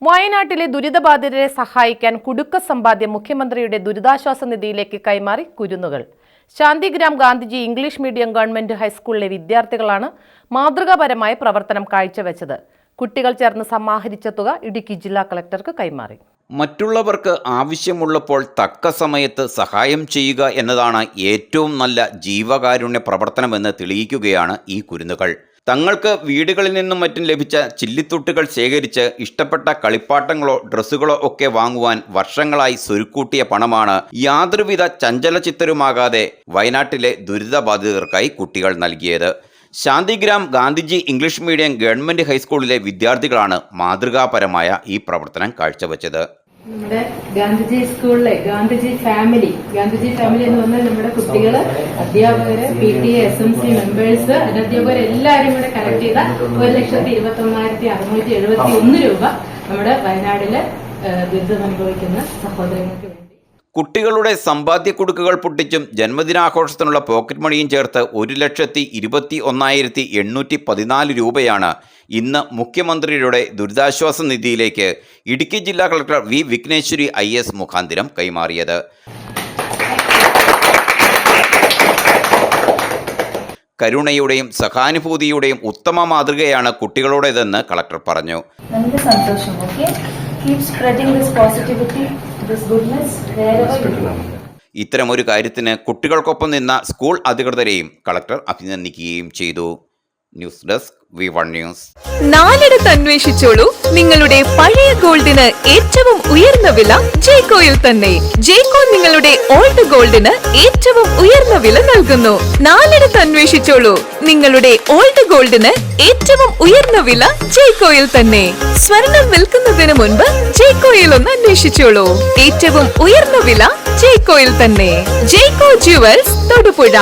വയനാട്ടിലെ ദുരിതബാധിതരെ സഹായിക്കാൻ കുടുക്ക സമ്പാദ്യം മുഖ്യമന്ത്രിയുടെ ദുരിതാശ്വാസ നിധിയിലേക്ക് കൈമാറി കുരുന്നുകൾ. Shantigram Gandhiji English medium government ഹൈസ്കൂളിലെ വിദ്യാർത്ഥികളാണ് മാതൃകാപരമായ പ്രവർത്തനം കാഴ്ചവെച്ചത്. കുട്ടികൾ ചേർന്ന് സമാഹരിച്ച തുക ഇടുക്കി ജില്ലാ കളക്ടർക്ക് കൈമാറി. മറ്റുള്ളവർക്ക് ആവശ്യമുള്ളപ്പോൾ തക്ക സമയത്ത് സഹായം ചെയ്യുക എന്നതാണ് ഏറ്റവും നല്ല ജീവകാരുണ്യ പ്രവർത്തനമെന്ന് തെളിയിക്കുകയാണ് ഈ കുരുന്നുകൾ. തങ്ങൾക്ക് വീടുകളിൽ നിന്നും മറ്റും ലഭിച്ച ചില്ലിത്തുട്ടുകൾ ശേഖരിച്ച് ഇഷ്ടപ്പെട്ട കളിപ്പാട്ടങ്ങളോ ഡ്രസ്സുകളോ ഒക്കെ വാങ്ങുവാൻ വർഷങ്ങളായി സ്വരുക്കൂട്ടിയ പണമാണ് യാതൊരുവിധ ചഞ്ചലചിത്തരുമാകാതെ വയനാട്ടിലെ ദുരിതബാധിതർക്കായി കുട്ടികൾ നൽകിയത്. Shantigram Gandhiji English medium government ഹൈസ്കൂളിലെ വിദ്യാർത്ഥികളാണ് മാതൃകാപരമായ ഈ പ്രവർത്തനം കാഴ്ചവെച്ചത്. നമ്മുടെ ഗാന്ധിജി സ്കൂളിലെ ഗാന്ധിജി ഫാമിലി എന്ന് പറഞ്ഞാൽ നമ്മുടെ കുട്ടികള്, അധ്യാപകര്, PTA, SMC മെമ്പേഴ്സ്, അനധ്യാപകർ എല്ലാവരും കൂടെ കളക്ട് ചെയ്ത 1,19,671 രൂപ നമ്മുടെ വയനാടില് ദുരിതമനുഭവിക്കുന്ന സഹോദരങ്ങൾക്ക് വേണ്ടി. കുട്ടികളുടെ സമ്പാദ്യ കുടുക്കുകൾ പൊട്ടിച്ചും ജന്മദിനാഘോഷത്തിനുള്ള പോക്കറ്റ് മണിയും ചേർത്ത് 1,21,814 രൂപയാണ് ഇന്ന് മുഖ്യമന്ത്രിയുടെ ദുരിതാശ്വാസ നിധിയിലേക്ക് ഇടുക്കി ജില്ലാ കളക്ടർ വി വിഘ്നേശ്വരി IAS മുഖാന്തിരം കൈമാറിയത്. കരുണയുടെയും സഹാനുഭൂതിയുടെയും ഉത്തമ മാതൃകയാണ് കുട്ടികളുടേതെന്ന് കളക്ടർ പറഞ്ഞു. ഇത്തരമൊരു കാര്യത്തിന് കുട്ടികൾക്കൊപ്പം നിന്ന സ്കൂൾ അധികൃതരെയും കളക്ടർ അഭിനന്ദിക്കുകയും ചെയ്തു. News desk V1 news. നാലിടത്ത് അന്വേഷിച്ചോളൂ നിങ്ങളുടെ പഴയ ഗോൾഡിന് ഏറ്റവും ഉയർന്ന വില ജെയ്കോയിൽ തന്നെ. ജെയ്കോ നിങ്ങളുടെ ഓൾഡ് ഗോൾഡിന് ഏറ്റവും ഉയർന്ന വില നൽകുന്നു. നാലിടത്ത് അന്വേഷിച്ചോളൂ നിങ്ങളുടെ ഓൾഡ് ഗോൾഡിന് ഏറ്റവും ഉയർന്ന വില ജെയ്കോയിൽ തന്നെ. സ്വർണം വിൽക്കുന്നതിന് മുൻപ് ജെയ്കോയിൽ ഒന്ന് അന്വേഷിച്ചോളൂ. ഏറ്റവും ഉയർന്ന വില ജെയ്കോയിൽ തന്നെ. ജെയ്കോ ജുവൽസ് തൊടുപുഴ.